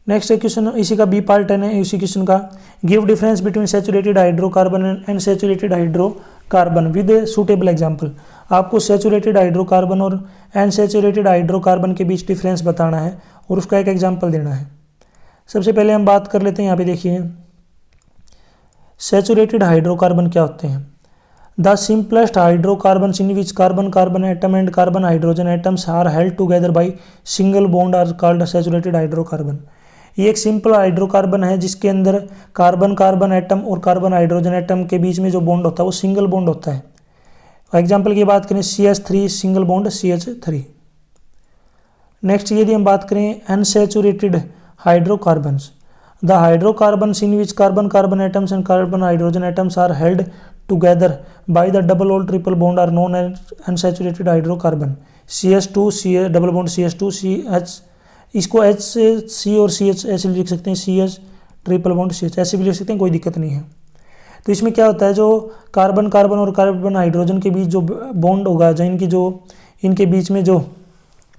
नेक्स्ट क्वेश्चन इसी का बी पार्ट है इसी क्वेश्चन का, give difference between saturated hydrocarbon and unsaturated hydrocarbon with suitable example. आपको सैचुरेटेड हाइड्रोकार्बन और अनसैचुरेटेड हाइड्रोकार्बन के बीच डिफरेंस बताना है और उसका एक एग्जांपल देना है। सबसे पहले हम बात कर लेते हैं, यहाँ पे देखिए सैचुरेटेड हाइड्रोकार्बन क्या होते हैं। The simplest hydrocarbon in which carbon carbon atom and carbon hydrogen atoms are held together by single bond are called saturated hydrocarbon. ये एक सिंपल हाइड्रोकार्बन है जिसके अंदर कार्बन कार्बन एटम और कार्बन हाइड्रोजन एटम के बीच में जो बॉन्ड होता है वो सिंगल बॉन्ड होता है। एग्जाम्पल की बात करें CH3 single bond CH3। Next यदि हम बात करें unsaturated hydrocarbons, the hydrocarbons in which carbon carbon atoms and carbon hydrogen atoms are held together by the double और triple bond are known as unsaturated hydrocarbon. CH2 double bond CH2 CH, इसको HC और CH ऐसे भी लिख सकते हैं, CH triple bond CH ऐसे भी लिख सकते हैं, कोई दिक्कत नहीं है। तो इसमें क्या होता है, जो कार्बन कार्बन और कार्बन हाइड्रोजन के बीच जो बॉन्ड होगा, जो इनके बीच में जो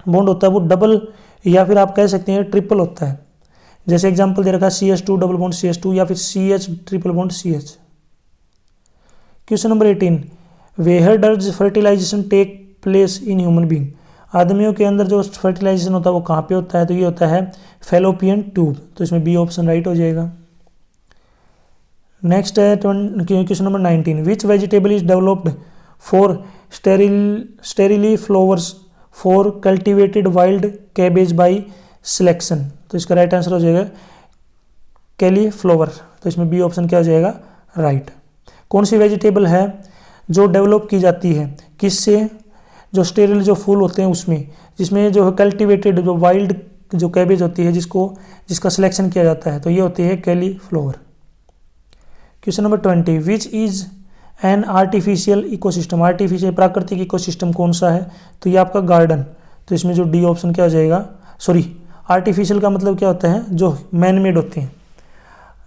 बॉन्ड होता है वो डबल या फिर आप कह सकते हैं ट्रिपल होता है। जैसे एग्जांपल दे रखा है CH2 डबल बॉन्ड CH2 या फिर CH triple bond CH। Question number 18, where does fertilisation take place in human being. आदमियों के अंदर जो फर्टिलाइजेशन होता है वो कहाँ पे होता है, तो ये होता है फैलोपियन ट्यूब, तो इसमें बी ऑप्शन राइट हो जाएगा। नेक्स्ट है question number 19, which vegetable is developed for sterile flowers for cultivated wild cabbage by selection, तो इसका राइट आंसर हो जाएगा कैलीफ्लावर, तो इसमें बी ऑप्शन क्या हो जाएगा राइट। कौन सी वेजिटेबल है जो डेवलप की जाती है किससे, जो स्टेरिल जो फूल होते हैं उसमें, जिसमें जो कल्टिवेटेड जो वाइल्ड जो कैबेज होती है जिसका सिलेक्शन किया जाता है, तो ये होती है cauliflower. Question number 20, which is an artificial ecosystem. Artificial प्राकृतिक इकोसिस्टम कौन सा है, तो ये आपका गार्डन। तो इसमें जो डी ऑप्शन क्या हो जाएगा, सॉरी आर्टिफिशियल का मतलब क्या होता है, जो मैन मेड होते हैं।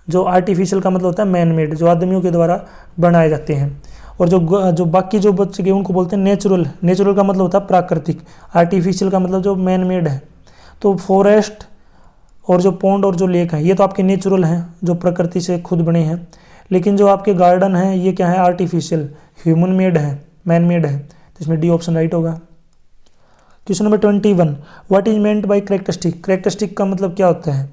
जो आर्टिफिशियल का मतलब होता है मैन मेड, जो आदमियों के द्वारा बनाए जाते हैं। और जो बाकी जो बच्चे गए उनको बोलते हैं नेचुरल। नेचुरल का मतलब होता है प्राकृतिक, आर्टिफिशियल का मतलब जो मैन मेड है। तो फॉरेस्ट और जो पॉन्ड और जो लेक है ये तो आपके नेचुरल हैं, जो प्रकृति से खुद बने हैं। लेकिन जो आपके गार्डन है ये क्या है, आर्टिफिशियल, ह्यूमन मेड है, मैन मेड है। तो इसमें डी ऑप्शन राइट होगा। Question number 21, what is meant by characteristic. Characteristic का मतलब क्या होता है।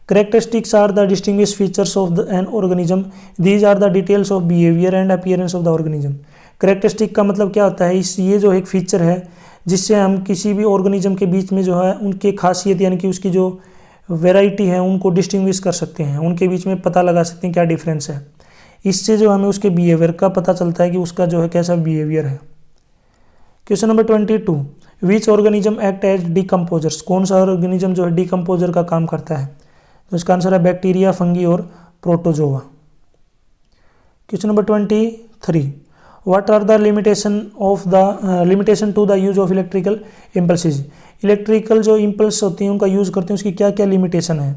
Characteristics are the distinguished features of an organism. These are the details of behavior and appearance of the organism. Characteristic का मतलब क्या होता है, इस ये जो एक फीचर है जिससे हम किसी भी ऑर्गेनिज्म के बीच में जो है उनकी खासियत यानी कि उसकी जो वैरायटी है उनको डिस्टिंग्विश कर सकते हैं, उनके बीच में पता लगा सकते हैं क्या डिफरेंस है। इससे जो हमें उसके बिहेवियर का पता चलता है कि उसका जो है कैसा बिहेवियर है। Question number 22, which organism act as decomposers. कौन सा ऑर्गेनिज्म जो है डिकम्पोजर का काम करता है, तो इसका आंसर है बैक्टीरिया, फंगी और protozoa. Question number 23, what are the limitation to the use of electrical impulses. Electrical जो इम्पल्स होती हैं उनका यूज़ करते हैं, उसकी क्या क्या लिमिटेशन है।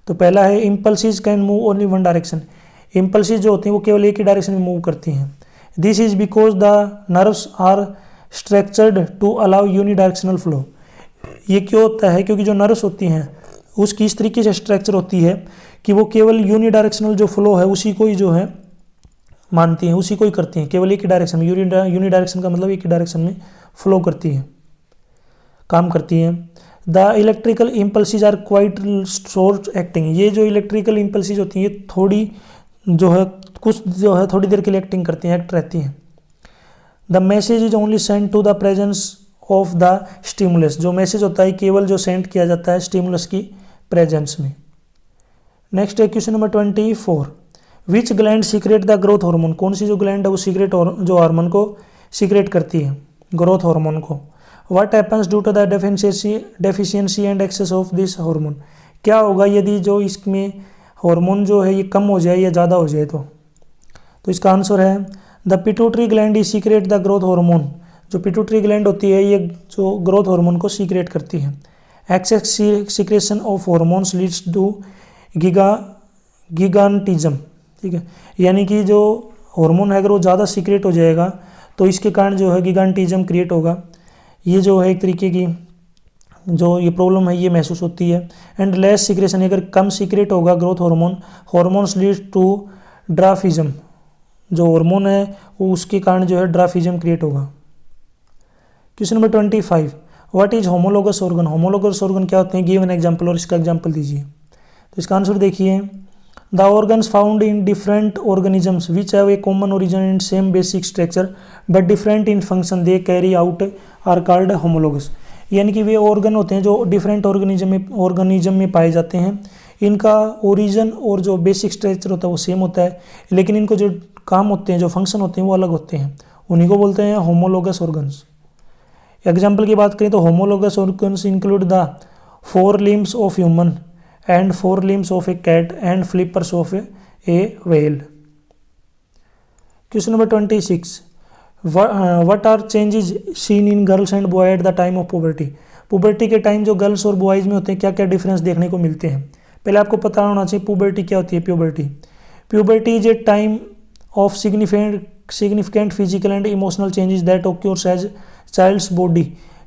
तो पहला है impulses can move only one direction. Impulses जो होती हैं वो केवल एक ही डायरेक्शन में मूव करती हैं। This is because the nerves are structured to allow unidirectional flow. ये क्यों होता है, क्योंकि जो नर्व्स होती हैं उसकी इस तरीके से स्ट्रक्चर होती है कि वो केवल यूनिडायरेक्शनल जो फ्लो है उसी को ही जो है मानती हैं, उसी को ही करती हैं, केवल एक ही डायरेक्शन में। यूनिडायरेक्शन का मतलब एक ही डायरेक्शन में फ्लो करती हैं, काम करती हैं। The electrical impulses are quite short acting. ये जो इलेक्ट्रिकल इम्पल्सिस होती हैं ये थोड़ी जो है कुछ जो है थोड़ी देर के लिए एक्टिंग करती हैं, एक्ट रहती हैं। The message is only send to the presence of the stimulus. जो मैसेज होता है केवल जो सेंड किया जाता है स्टिमुलस की प्रेजेंस में। नेक्स्ट है question number 24, which gland secret the growth hormone. कौन सी जो ग्लैंड है वो सीक्रेट जो हार्मोन को सीक्रेट करती है, ग्रोथ हार्मोन को। What happens due to the deficiency and excess of this hormone. क्या होगा यदि जो इसमें हार्मोन जो है ये कम हो जाए या ज़्यादा हो जाए तो इसका आंसर है the pituitary gland is secret the growth hormone. जो पिट्यूटरी ग्लैंड होती है ये जो ग्रोथ हार्मोन को सीक्रेट करती है। Excess secretion of hormones leads to gigantism. ठीक है, यानी कि जो हार्मोन है अगर वो ज़्यादा सीक्रेट हो जाएगा तो इसके कारण जो है गिगांटिज्म क्रिएट होगा। ये जो है एक तरीके की जो ये प्रॉब्लम है ये महसूस होती है। एंड लेस सीक्रेशन, अगर कम सीक्रेट होगा ग्रोथ हार्मोन्स लीड्स टू ड्राफिज्म। जो हार्मोन है वो उसके कारण जो है ड्राफिज्म क्रिएट होगा। Question number 25, what is homologous organ. Homologous organ क्या होते हैं, गिव एन एग्जांपल और इसका एग्जांपल दीजिए। तो इसका आंसर देखिए, the organs found in different organisms which have a common origin and same basic structure but different in function they carry out are called homologous. यानी कि वे ऑर्गन होते हैं जो डिफरेंट ऑर्गेनिज्म में पाए जाते हैं, इनका ओरिजिन और जो बेसिक स्ट्रक्चर होता है वो सेम होता है, लेकिन इनको जो काम होते हैं, जो फंक्शन होते हैं वो अलग होते हैं, उन्हीं को बोलते हैं होमोलोगस ऑर्गन्स। एग्जाम्पल की बात करें तो homologous organs include the 4 limbs of human and 4 limbs of a cat and flippers of a whale. Question number 26, what are changes seen in girls and boy at the time of puberty. Puberty के time जो girls और boys में होते हैं क्या क्या difference देखने को मिलते हैं। पहले आपको पता होना चाहिए पुबर्टी क्या होती है। Puberty is a time of significant physical and emotional changes that occurs as child's body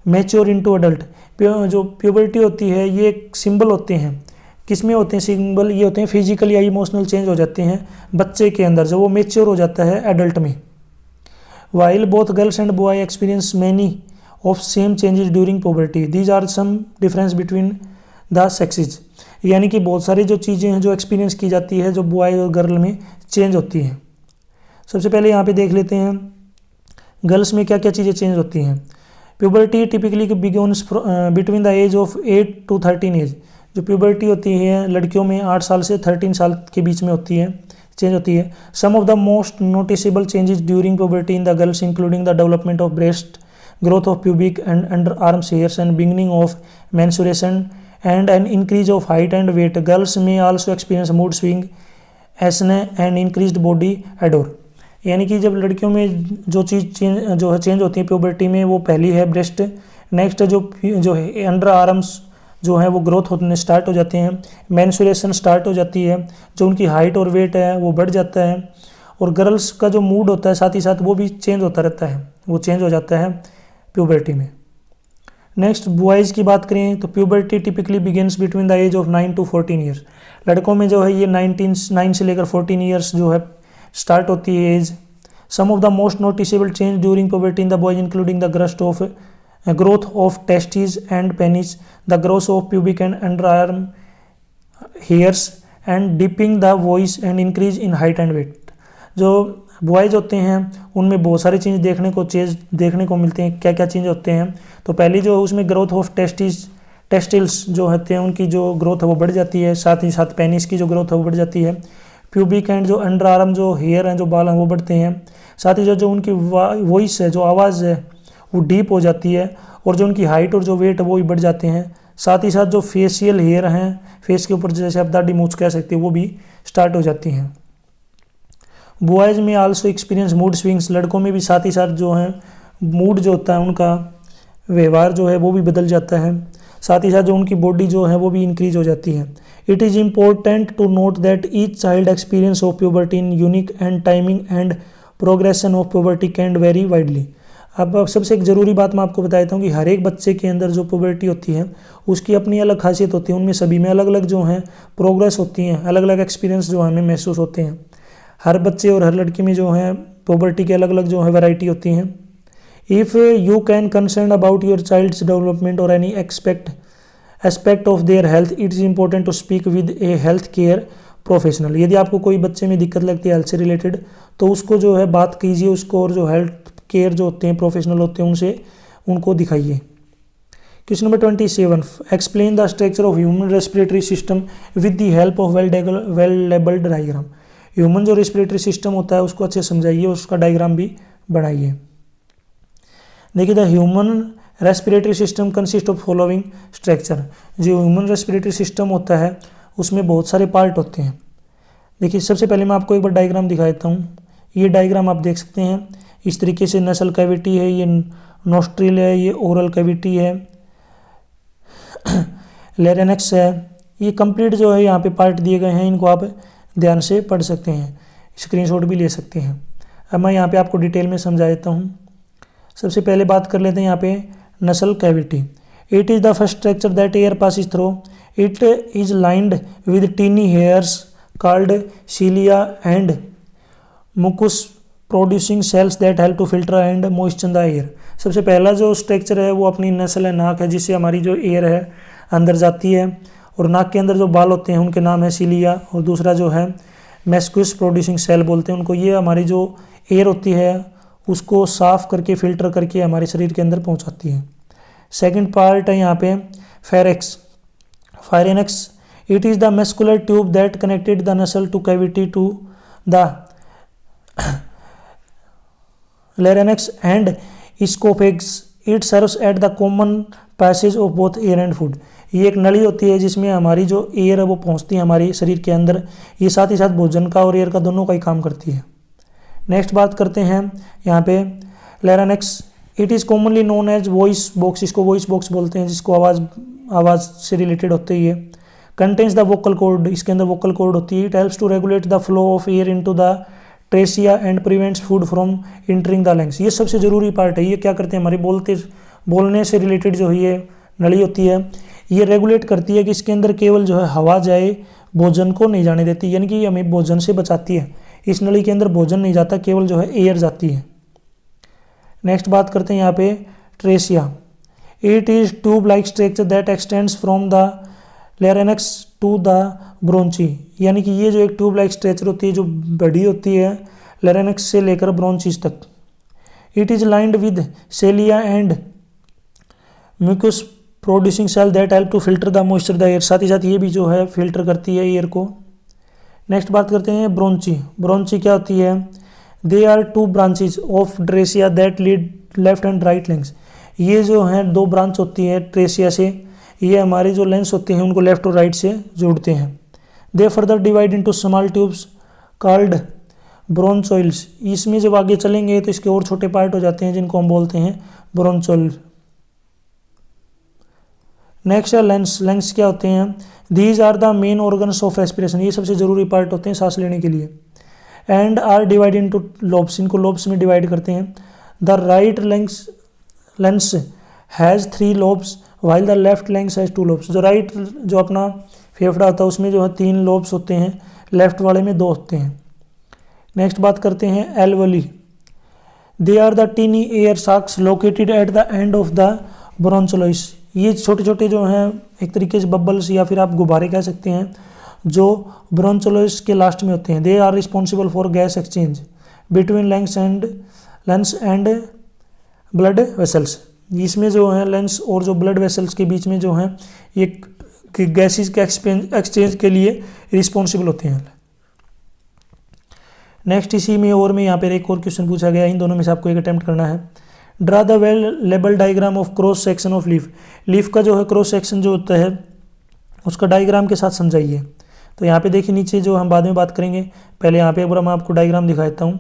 mature into adult। जो प्यूबर्टी होती है ये एक सिंबल होते हैं, किस में होते हैं सिंबल, ये होते हैं फिजिकल या इमोशनल चेंज हो जाते हैं बच्चे के अंदर जब वो मेच्योर हो जाता है एडल्ट में। While both girls and boy experience many of same changes during puberty, these are some difference between the sexes. यानी कि बहुत सारी जो चीज़ें हैं जो एक्सपीरियंस की जाती है जो बॉय और गर्ल में चेंज होती हैं। सबसे पहले यहाँ पे देख लेते हैं गर्ल्स में क्या क्या चीज़ें चेंज होती हैं। Puberty typically begins between the age of 8 to 13 age. जो प्यूबर्टी होती है लड़कियों में 8 साल से 13 साल के बीच में होती है, चेंज होती है। Some of the most noticeable changes during puberty in the girls including the development of breast, growth of pubic and underarm hairs and beginning of menstruation and an increase of height and weight. Girls may also experience mood swing, acne and increased body odor. यानी कि जब लड़कियों में जो चीज़ जो है change होती है प्यूबर्टी में, वो पहली है ब्रेस्ट, नेक्स्ट जो है अंडर आर्म्स जो है वो ग्रोथ होने स्टार्ट हो जाते हैं, मेंस्ट्रुएशन स्टार्ट हो जाती है, जो उनकी हाइट और वेट है वो बढ़ जाता है, और गर्ल्स का जो मूड होता है साथ ही साथ वो भी चेंज होता रहता है, वो चेंज हो जाता है प्यूबर्टी में। नेक्स्ट बॉयज़ की बात करें तो puberty typically begins between the age of 9 to 14 years. लड़कों में जो है ये 9 से लेकर 14 ईयर्स जो है स्टार्ट होती है age. Some of the most noticeable change during puberty in the boys including the growth of testis and penis, the growth of pubic and under arm hairs and dipping the voice and increase in height and weight. जो boys होते हैं उनमें बहुत सारे change देखने को मिलते हैं। क्या क्या चेंज होते हैं? तो पहली जो उसमें ग्रोथ ऑफ टेस्टिल्स जो होते हैं उनकी जो ग्रोथ है वो बढ़ जाती है, साथ ही साथ पेनिस की जो ग्रोथ है वो बढ़ जाती है। प्यूबिक एंड जो अंडर आर्म जो हेयर हैं, जो बाल हैं, वो बढ़ते हैं। साथ ही जो उनकी वॉइस है, जो आवाज़ है वो डीप हो जाती है, और जो उनकी हाइट और जो वेट है वो भी बढ़ जाते हैं। साथ ही साथ जो फेशियल हेयर हैं, फेस के ऊपर जैसे आप दाढ़ी मूंछ कह सकते हैं, वो भी स्टार्ट हो जाती हैं। बॉयज़ में आल्सो एक्सपीरियंस मूड स्विंग्स। लड़कों में भी साथ ही साथ जो है मूड जो होता है, उनका व्यवहार जो है वो भी बदल जाता है। साथ ही साथ जो उनकी बॉडी जो है वो भी इंक्रीज हो जाती है। It is important to note that each child experience of puberty in unique and timing and progression of puberty can vary widely. अब सबसे एक ज़रूरी बात मैं आपको बता देता हूँ कि हर एक बच्चे के अंदर जो प्यूबर्टी होती है उसकी अपनी अलग खासियत होती है। उनमें सभी में अलग अलग जो हैं प्रोग्रेस होती हैं, अलग अलग एक्सपीरियंस जो हमें महसूस होते हैं। हर बच्चे और हर लड़की में जो है प्यूबर्टी के अलग अलग जो है वैरायटी होती हैं। If you can concern about your child's development और any aspect of their health, it is important to speak with a health care professional. यदि आपको कोई बच्चे में दिक्कत लगती है हेल्थ से रिलेटेड, तो उसको जो है बात कीजिए उसको, और जो हेल्थ केयर जो होते हैं प्रोफेशनल होते हैं उनसे उनको दिखाइए। Question number 27, explain the structure of human respiratory system with the help of well labelled diagram. Human जो रेस्पिरेटरी सिस्टम होता है उसको अच्छे समझाइए, उसका डायग्राम भी बनाइए। देखिए, the human respiratory system consist of following structure. जो ह्यूमन रेस्पिरेटरी सिस्टम होता है उसमें बहुत सारे पार्ट होते हैं। देखिए, सबसे पहले मैं आपको एक बार डायग्राम दिखा देता हूँ। ये डायग्राम आप देख सकते हैं इस तरीके से। नसल कैविटी है, ये नोस्ट्रिल है, ये ओरल कैविटी है, लैरिंक्स है। ये कंप्लीट जो है यहाँ पे पार्ट दिए गए हैं, इनको आप ध्यान से पढ़ सकते हैं, स्क्रीनशॉट भी ले सकते हैं। अब मैं यहाँ पे आपको डिटेल में समझा देता हूँ। सबसे पहले बात कर लेते हैं यहाँ पे nasal cavity. It is the first structure that air passes through. It is lined with tiny hairs called cilia and mucus producing cells that help to filter and moisture the air. सबसे पहला जो structure है वो अपनी नस्ल है, नाक है, जिससे हमारी जो एयर है अंदर जाती है, और नाक के अंदर जो बाल होते हैं उनके नाम है सीलिया, और दूसरा जो है मैस्कुस प्रोड्यूसिंग सेल बोलते हैं उनको। ये हमारी जो एयर होती है उसको साफ करके फिल्टर करके हमारे शरीर के अंदर पहुंचाती है। सेकंड पार्ट है यहाँ पे pharynx. It is the muscular tube that connected the nasal to cavity to the larynx and esophagus. It serves at the common passage of both air and food. ये एक नली होती है जिसमें हमारी जो एयर है वो पहुंचती है हमारे शरीर के अंदर। ये साथ ही साथ भोजन का और एयर का दोनों का ही काम करती है। नेक्स्ट बात करते हैं यहाँ पे larynx. It is commonly known as voice box. इसको वॉइस बॉक्स बोलते हैं, जिसको आवाज़ से रिलेटेड होते ही है। Contains the vocal cord. इसके अंदर वोकल कॉर्ड होती है। It helps to regulate the flow of air into the trachea and prevents food from entering the lungs. ये सबसे ज़रूरी पार्ट है। ये क्या करते हैं, हमारे बोलने से रिलेटेड जो ये नली होती है ये रेगुलेट करती है कि इसके अंदर केवल जो है हवा जाए, भोजन को नहीं जाने देती, यानी कि हमें भोजन से बचाती है। इस नली के अंदर भोजन नहीं जाता, केवल जो है एयर जाती है। नेक्स्ट बात करते हैं यहाँ पे trachea. It is tube like structure that extends from the larynx to the bronchi. यानी कि ये जो एक ट्यूब लाइक स्ट्रक्चर होती है जो बड़ी होती है लैरिंक्स से लेकर ब्रोंचीज तक। It is lined with cilia and mucus producing cell that help to filter the moisture the air. साथ ही साथ ये भी जो है फिल्टर करती है एयर को। नेक्स्ट बात करते हैं ब्रोंची। ब्रोंची क्या होती है? They are two branches of trachea that lead left and right lungs. ये जो हैं दो ब्रांच होती है ट्रेसिया से, ये हमारे जो लेंस होते हैं उनको लेफ्ट और राइट से जोड़ते हैं। They further divide into small tubes called bronchioles. इसमें जब आगे चलेंगे तो इसके और छोटे पार्ट हो जाते हैं जिनको हम बोलते हैं ब्रोंचोइल। नेक्स्ट है लेंस। लेंस क्या होते हैं? These are the main organs of respiration. ये सबसे जरूरी पार्ट होते हैं सांस लेने के लिए। And are divide into lobes. इनको लोब्स में डिवाइड करते हैं। The right lungs has 3 lobes while the left lungs has 2 lobes. जो राइट जो अपना फेफड़ा होता है उसमें जो है 3 लोब्स होते हैं, लेफ्ट वाले में 2 होते हैं। नेक्स्ट बात करते हैं alveoli. They are the tiny air sacs located at the end of the bronchioles. ये छोटे छोटे जो हैं एक तरीके से बबल्स या फिर आप गुब्बारे कह सकते हैं जो ब्रोंचोलिस के लास्ट में होते हैं। They are responsible for gas exchange between lungs and blood vessels. इसमें जो है लेंस और जो ब्लड वेसल्स के बीच में जो है ये गैसेस के एक्सचेंज के लिए रिस्पॉन्सिबल होते हैं। नेक्स्ट इसी में और में यहाँ पर एक और क्वेश्चन पूछा गया, इन दोनों में से आपको एक अटेम्प्ट करना है। Draw the well label diagram of cross section of leaf. Leaf का जो है क्रॉस सेक्शन जो होता है उसका डायग्राम के साथ समझाइए। तो यहाँ पे देखिए नीचे जो हम बाद में बात करेंगे, पहले यहाँ पे एक बार मैं आपको डायग्राम दिखा देता हूँ।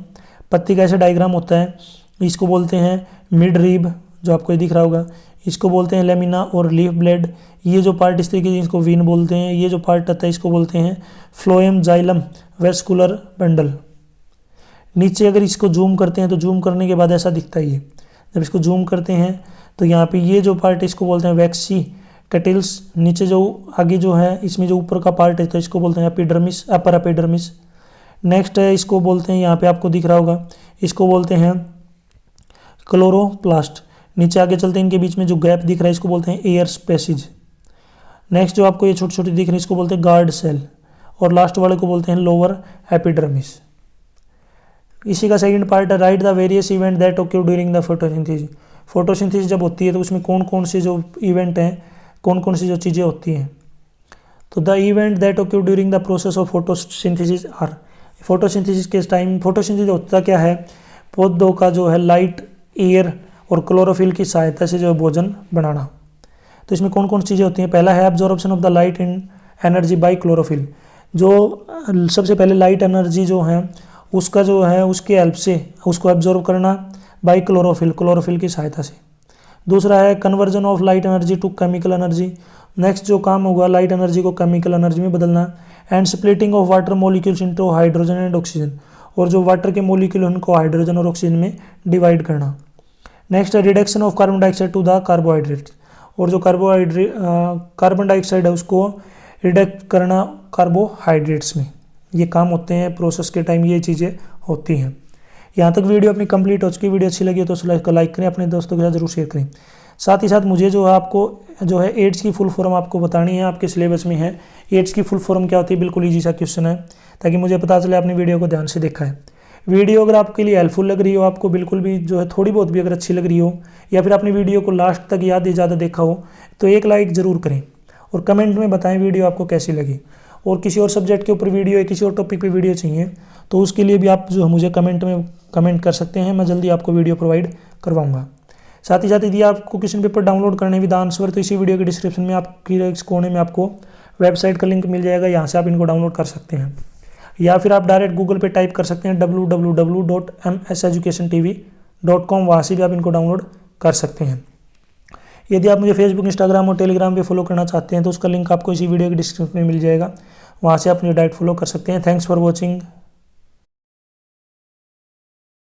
पत्ती का ऐसा डायग्राम होता है, इसको बोलते हैं मिड रिब, जो आपको दिख रहा होगा। इसको बोलते हैं लेमिना और लीफ ब्लेड। ये जो पार्ट इस तरीके से इसको वीन बोलते हैं। ये जो पार्ट आता है इसको बोलते हैं फ्लोएम जाइलम वेस्कुलर बंडल। नीचे अगर इसको जूम करते हैं तो जूम करने के बाद ऐसा दिखता है। ये जब इसको जूम करते हैं तो यहाँ पे ये जो पार्ट है इसको बोलते हैं वैक्सी कैटिल्स। नीचे जो आगे जो है इसमें जो ऊपर का पार्ट है तो इसको बोलते हैं एपिडर्मिस, अपर एपिडर्मिस। नेक्स्ट है इसको बोलते हैं, यहाँ पे आपको दिख रहा होगा, इसको बोलते हैं क्लोरोप्लास्ट। नीचे आगे चलते हैं, इनके बीच में जो गैप दिख रहा है इसको बोलते हैं एयर स्पेसिज। नेक्स्ट जो आपको ये छोटे छोटे दिख रहे हैं इसको बोलते हैं गार्ड सेल। और लास्ट वाले को बोलते हैं लोअर एपिडर्मिस। इसी का सेकंड पार्ट है write the various event that occur during the photosynthesis. Photosynthesis जब होती है तो उसमें कौन कौन से जो इवेंट हैं, कौन कौन सी जो चीज़ें होती हैं। तो the event that occur during the process of photosynthesis are. Photosynthesis के टाइम फोटोसिंथेसिस होता क्या है? पौधों का जो है लाइट, एयर और क्लोरोफिल की सहायता से जो भोजन बनाना। तो इसमें कौन कौन सी चीज़ें होती हैं? पहला है absorption of the light in energy by chlorophyll. जो सबसे पहले लाइट एनर्जी जो है उसका जो है उसके हेल्प से उसको एब्जॉर्ब करना बाय क्लोरोफिल की सहायता से। दूसरा है conversion of light energy to chemical energy. Next जो काम होगा लाइट एनर्जी को केमिकल एनर्जी में बदलना। And splitting of water molecules into hydrogen and oxygen. और जो वाटर के मोलिक्यूल उनको हाइड्रोजन और ऑक्सीजन में डिवाइड करना। नेक्स्ट है reduction of carbon dioxide to the carbohydrates. और जो कार्बन डाइऑक्साइड है उसको रिडक्ट करना कार्बोहाइड्रेट्स में। ये काम होते हैं प्रोसेस के टाइम, ये चीज़ें होती हैं। यहाँ तक वीडियो अपनी कंप्लीट हो चुकी। वीडियो अच्छी लगी तो उसको लाइक करें, अपने दोस्तों के साथ जरूर शेयर करें। साथ ही साथ मुझे जो है आपको जो है एड्स की फुल फॉर्म आपको बतानी है, आपके सिलेबस में है। एड्स की फुल फॉर्म क्या होती है, बिल्कुल ईजी सा क्वेश्चन है, ताकि मुझे पता चले आपने वीडियो को ध्यान से देखा है। वीडियो अगर आपके लिए हेल्पफुल लग रही हो, आपको बिल्कुल भी जो है थोड़ी बहुत भी अगर अच्छी लग रही हो, या फिर आपने वीडियो को लास्ट तक याद ज़्यादा देखा हो, तो एक लाइक ज़रूर करें और कमेंट में बताएं वीडियो आपको कैसी लगी। और किसी और सब्जेक्ट के ऊपर वीडियो या किसी और टॉपिक पे वीडियो चाहिए तो उसके लिए भी आप जो मुझे कमेंट में कमेंट कर सकते हैं। मैं जल्दी आपको वीडियो प्रोवाइड करवाऊंगा। साथ ही साथ यदि आपको क्वेश्चन पेपर डाउनलोड करने विद आंसर तो इसी वीडियो के डिस्क्रिप्शन में आपकी इस कोने में आपको वेबसाइट का लिंक मिल जाएगा, यहाँ से आप इनको डाउनलोड कर सकते हैं। या फिर आप डायरेक्ट गूगल पे टाइप कर सकते हैं www.mseducationtv.com, वहाँ से भी आप इनको डाउनलोड कर सकते हैं। यदि आप मुझे फेसबुक, इंस्टाग्राम और टेलीग्राम पे फॉलो करना चाहते हैं तो उसका लिंक आपको इसी वीडियो के डिस्क्रिप्शन में मिल जाएगा, वहाँ से आप मुझे डायरेक्ट फॉलो कर सकते हैं। Thanks for watching.